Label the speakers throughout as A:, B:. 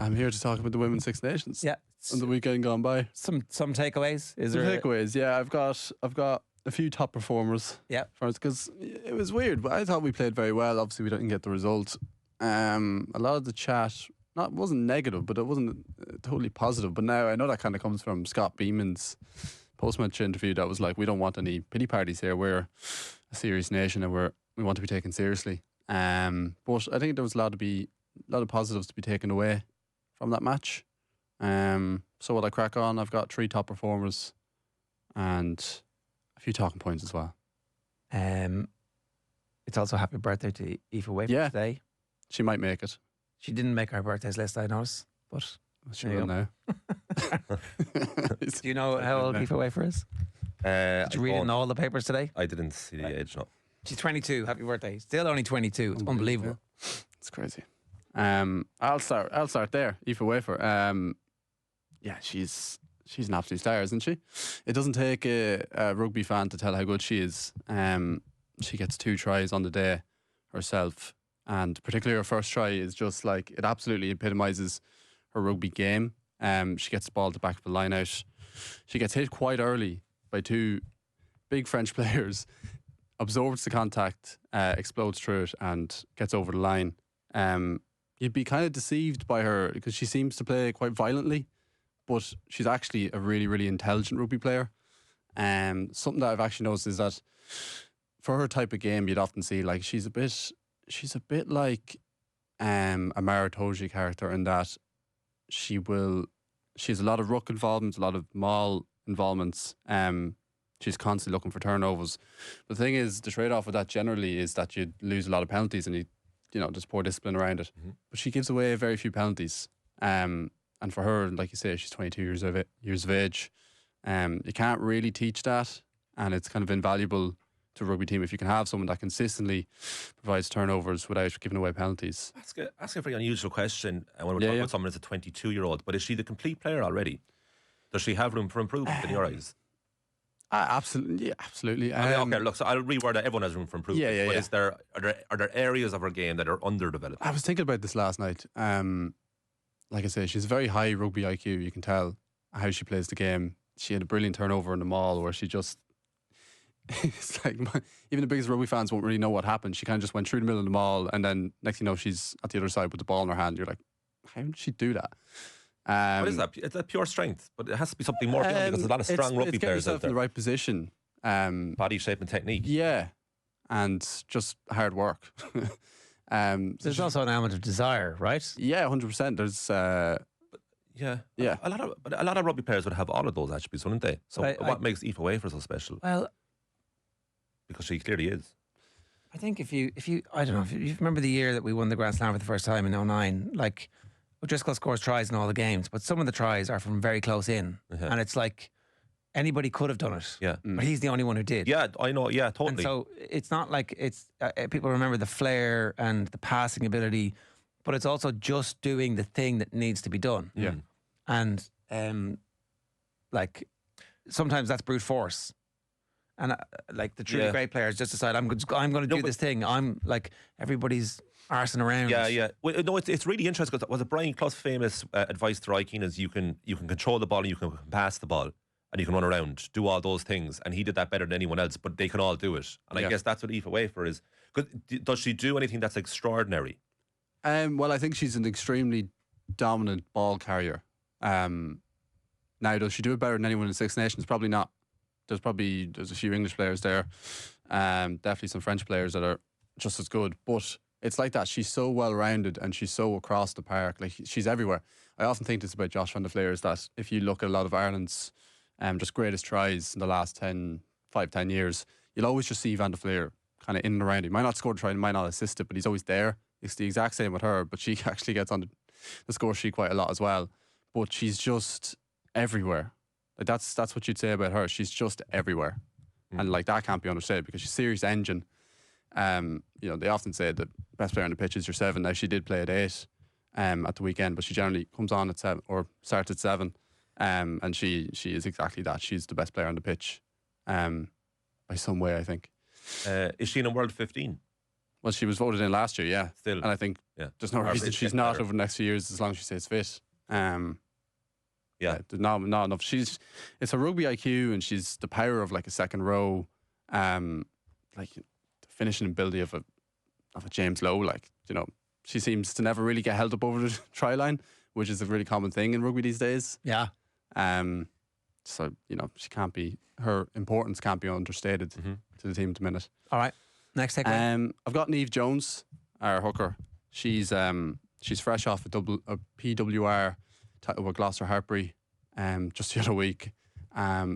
A: I'm here to talk about the Women's Six Nations.
B: Yeah.
A: On the weekend gone by.
B: Some takeaways. Is
A: Some
B: there
A: takeaways? Yeah, I've got a few top performers.
B: Yeah.
A: First, because it was weird, but I thought we played very well. Obviously, we didn't get the result. A lot of the chat wasn't negative, but it wasn't totally positive. But now I know that kind of comes from Scott Beeman's post-match interview. That was like, we don't want any pity parties here. We're a serious nation, and we want to be taken seriously. But I think there was a lot of positives to be taken away from that match. So while I crack on, I've got 3 top performers and a few talking points as well.
B: It's also happy birthday to Aoife Wafer today.
A: She might make it.
B: She didn't make our birthdays list, I noticed, but
A: she will now.
B: Do you know how old Aoife Wafer is? Did you read it in all the papers today?
C: I didn't see the age, no.
B: She's 22. Happy birthday. Still only 22. It's unbelievable.
A: It's crazy. I'll start there. Aoife Wafer. Yeah, she's an absolute star, isn't she? It doesn't take a rugby fan to tell how good she is. She gets 2 tries on the day herself, and particularly her first try is just like, it absolutely epitomises her rugby game. She gets the ball at the back of the line out. She gets hit quite early by 2 big French players, absorbs the contact, explodes through it, and gets over the line. You'd be kind of deceived by her because she seems to play quite violently, but she's actually a really, really intelligent rugby player. Something that I've actually noticed is that for her type of game, you'd often see like she's a bit like a Maritoji character in that she has a lot of ruck involvements, a lot of maul involvements. She's constantly looking for turnovers. But the thing is, the trade-off with that generally is that you lose a lot of penalties and there's poor discipline around it. Mm-hmm. But she gives away very few penalties. And for her, like you say, she's 22 years of age. You can't really teach that, and it's kind of invaluable to a rugby team if you can have someone that consistently provides turnovers without giving away penalties.
C: Ask a very unusual question when we're talking about someone as a 22-year-old, but is she the complete player already? Does she have room for improvement in your eyes?
A: Absolutely, absolutely.
C: Okay, look, so I'll reword that. Everyone has room for improvement. But are there areas of her game that are underdeveloped?
A: I was thinking about this last night. Like I say, she's a very high rugby IQ. You can tell how she plays the game. She had a brilliant turnover in the maul where she just... It's like, even the biggest rugby fans won't really know what happened. She kind of just went through the middle of the maul, and then next thing you know, she's at the other side with the ball in her hand. You're like, how did she do that?
C: What is that? It's a pure strength, but it has to be something more beyond, because there's a lot of strong rugby players out there.
A: In the right position.
C: Body shape and technique.
A: Yeah, and just hard work.
B: There's also an element of desire, right?
A: Yeah, 100%. There's...
C: Yeah. A lot of rugby players would have all of those attributes, wouldn't they? So what makes Aoife Wafer so special?
B: Well,
C: because she clearly is.
B: I think if you I don't know, if you remember the year that we won the Grand Slam for the first time in 2009, like O'Driscoll scores tries in all the games, but some of the tries are from very close in, and it's like anybody could have done it.
C: Yeah,
B: but he's the only one who did.
C: Yeah, I know. Yeah, totally.
B: And so it's not like it's people remember the flair and the passing ability, but it's also just doing the thing that needs to be done.
A: Yeah,
B: and like sometimes that's brute force. And like the truly great players just decide I'm going to do this thing. I'm like everybody's arsing around.
C: Yeah. Well, no, it's really interesting because was it Brian Clough's famous advice to Roy Keane is you can control the ball, and you can pass the ball, and you can run around, do all those things, and he did that better than anyone else. But they can all do it, and I guess that's what Aoife Wafer is. Does she do anything that's extraordinary?
A: Well, I think she's an extremely dominant ball carrier. Now, does she do it better than anyone in the Six Nations? Probably not. There's a few English players there, definitely some French players that are just as good. But it's like that. She's so well rounded and she's so across the park. Like she's everywhere. I often think this about Josh van der Fleer is that if you look at a lot of Ireland's just greatest tries in the last 10 years, you'll always just see van der Fleer kind of in and around. He might not score the try, he might not assist it, but he's always there. It's the exact same with her, but she actually gets on the score sheet quite a lot as well. But she's just everywhere. Like that's what you'd say about her. She's just everywhere, and like that can't be understated because she's a serious engine. They often say the best player on the pitch is your 7. Now she did play at 8 at the weekend, but she generally comes on at 7 or starts at 7, and she is exactly that. She's the best player on the pitch, by some way, I think.
C: Is she in a World 15?
A: Well, she was voted in last year, yeah.
C: Still.
A: And I think
C: Yeah.
A: there's no
C: Or
A: reason
C: it's
A: she's
C: getting
A: not
C: better.
A: over the next few years as long as she stays fit.
C: Yeah.
A: There's not enough. It's a rugby IQ, and she's the power of like a second row, like the finishing ability of a James Lowe. Like, you know, she seems to never really get held up over the try line, which is a really common thing in rugby these days.
B: Yeah.
A: So, you know, her importance can't be understated to the team at the minute.
B: All right. Next takeaway.
A: I've got Niamh Jones, our hooker. She's fresh off a PWR title with Gloucester Hartbury just the other week.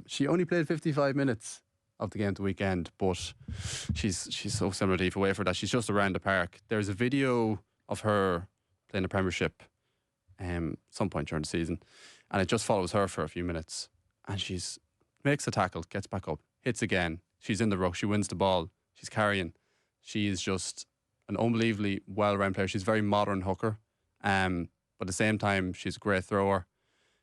A: She only played 55 minutes of the game at the weekend, but she's so similar to Aoife Wafer that she's just around the park. There's a video of her playing the Premiership some point during the season, and it just follows her for a few minutes, and she's makes a tackle, gets back up, hits again. She's in the ruck, she wins the ball, she's carrying. She is just an unbelievably well-rounded player. She's a very modern hooker, but at the same time, she's a great thrower.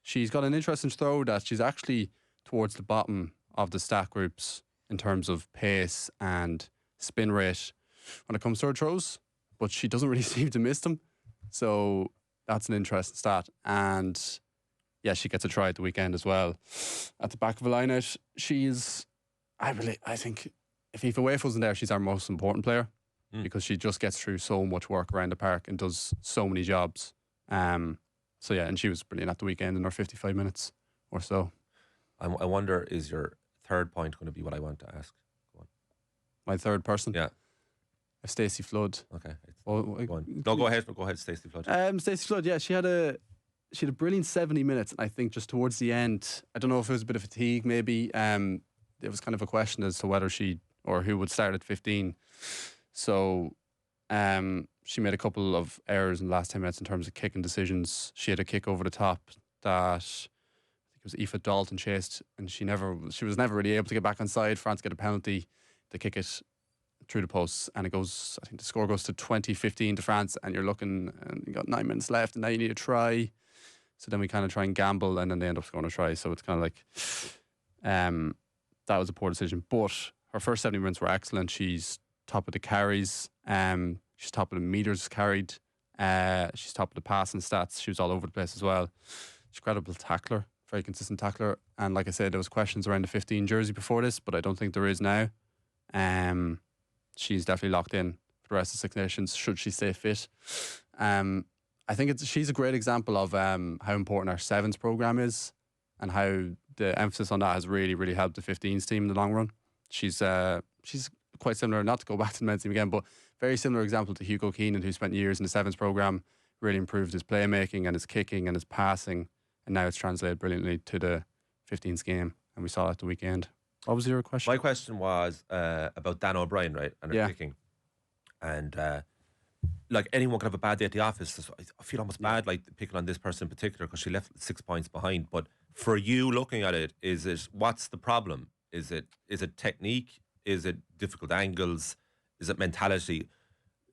A: She's got an interesting throw that she's actually towards the bottom of the stat groups in terms of pace and spin rate when it comes to her throws, but she doesn't really seem to miss them. So that's an interesting stat. And yeah, she gets a try at the weekend as well. At the back of a line out, I think if Aoife Waif wasn't there, she's our most important player because she just gets through so much work around the park and does so many jobs. So yeah, and she was brilliant at the weekend in her 55 minutes or so.
C: I wonder, is your third point going to be what I want to ask? Go on.
A: My third person?
C: Yeah.
A: Stacey Flood.
C: Okay.
A: Go
C: on. No, go ahead. Go ahead, Stacey Flood.
A: Stacey Flood, yeah, she had a brilliant 70 minutes. I think just towards the end, I don't know if it was a bit of fatigue maybe. It was kind of a question as to whether she or who would start at 15. So she made a couple of errors in the last 10 minutes in terms of kicking decisions. She had a kick over the top that I think it was Aoife Dalton chased, and she was never really able to get back on side. France get a penalty to kick it through the posts, and I think the score goes to 20-15 to France, and you're looking and you got 9 minutes left and now you need a try. So then we kind of try and gamble, and then they end up scoring a try. So it's kind of like that was a poor decision. But her first 70 minutes were excellent. She's top of the carries. She's top of the meters carried. She's top of the passing stats. She was all over the place as well. She's a credible tackler, very consistent tackler. And like I said, there was questions around the 15 jersey before this, but I don't think there is now. She's definitely locked in for the rest of Six Nations, should she stay fit. I think she's a great example of how important our sevens program is, and how the emphasis on that has really, really helped the 15s team in the long run. She's quite similar, not to go back to the men's team again, but very similar example to Hugo Keenan, who spent years in the sevens program, really improved his playmaking and his kicking and his passing, and now it's translated brilliantly to the 15s game, and we saw that the weekend. What was your question?
C: My question was about Dan O'Brien, right, and her kicking. And like, anyone can have a bad day at the office. I feel almost bad, like, picking on this person in particular because she left 6 points behind. But for you looking at it, what's the problem? Is it technique? Is it difficult angles? Is it mentality?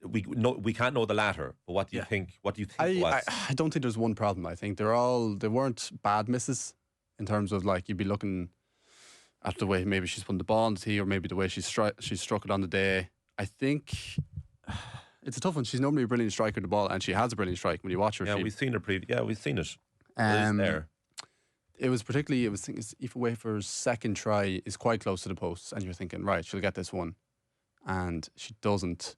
C: We can't know the latter, but what do you think? What do you think was?
A: I don't think there's one problem. I think they weren't bad misses in terms of, like, you'd be looking at the way maybe she's putting the ball on the tee, or maybe the way she struck it on the day. I think it's a tough one. She's normally a brilliant striker of the ball, and she has a brilliant strike when you watch her.
C: Yeah, we've seen her we've seen it.
A: There. It was Aoife Wafer's second try is quite close to the post, and you're thinking, right, she'll get this one, and she doesn't.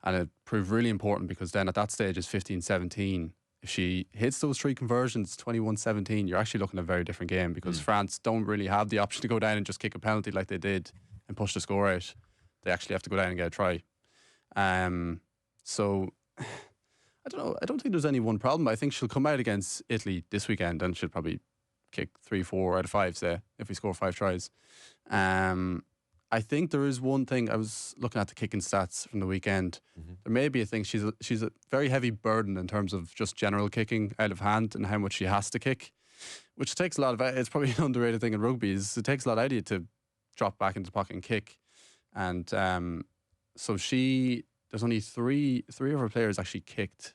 A: And it proved really important because then at that stage it's 15-17. If she hits those three conversions, 21-17, you're actually looking at a very different game, because France don't really have the option to go down and just kick a penalty like they did and push the score out. They actually have to go down and get a try. So I don't know. I don't think there's any one problem. I think she'll come out against Italy this weekend and she'll probably kick 3-4 out of 5, say, if we score 5 tries. I think there is one thing. I was looking at the kicking stats from the weekend. There may be a thing. She's a very heavy burden in terms of just general kicking out of hand and how much she has to kick, which takes a lot of. It's probably an underrated thing in rugby. It takes a lot out of you to drop back into the pocket and kick. And so there's only three of her players actually kicked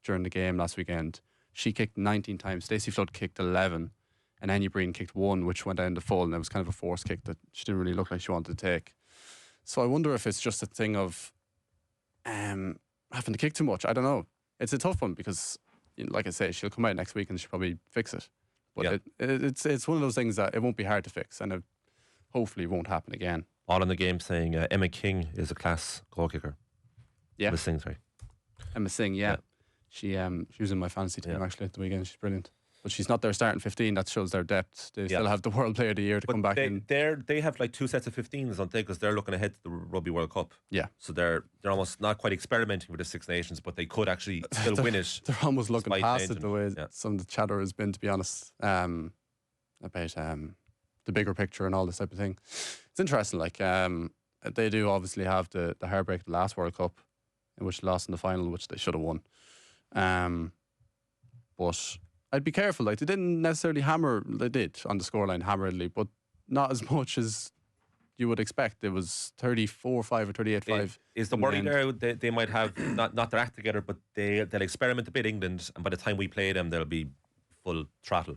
A: during the game last weekend. She kicked 19 times. Stacey Flood kicked 11. And Anya Breen kicked 1, which went down the full, and it was kind of a forced kick that she didn't really look like she wanted to take. So I wonder if it's just a thing of having to kick too much. I don't know. It's a tough one because, like I say, she'll come out next week and she'll probably fix it. But it's one of those things that it won't be hard to fix, and it hopefully won't happen again.
C: All in the game saying Emma King is a class goal kicker.
A: Yeah.
C: Emma Singh, sorry.
A: Emma Singh, yeah. She was in my fantasy team actually at the weekend. She's brilliant. But she's not there starting 15. That shows their depth. They still have the World Player of the Year to come back in.
C: They have like 2 sets of 15s, don't they? Because they're looking ahead to the Rugby World Cup.
A: Yeah.
C: So they're almost not quite experimenting with the Six Nations, but they could actually still win it.
A: They're almost looking past
C: changing.
A: it the way some of the chatter has been, to be honest, about the bigger picture and all this type of thing. It's interesting. Like they do obviously have the heartbreak of the last World Cup, in which they lost in the final, which they should have won. But I'd be careful. Like, they didn't necessarily hammer. They did on the scoreline, hammer Italy, but not as much as you would expect. It was 34-5 or 38-5.
C: Is the worry there? They might have not their act together, but they'll experiment a bit, England, and by the time we play them, they'll be full throttle.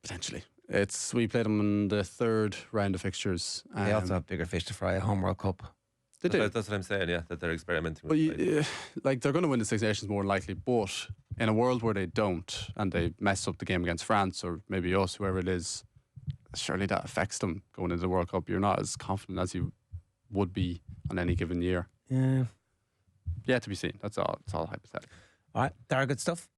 A: Potentially. We played them in the third round of fixtures.
B: They also have bigger fish to fry at Home World Cup.
A: They do.
C: That's what I'm saying, yeah, that they're experimenting
A: but
C: with.
A: Like, they're going to win the Six Nations more than likely, but in a world where they don't and they mess up the game against France or maybe us, whoever it is, surely that affects them going into the World Cup. You're not as confident as you would be on any given year.
B: Yeah.
A: Yeah, to be seen. That's all. It's all hypothetical.
B: All right, Dara, good stuff.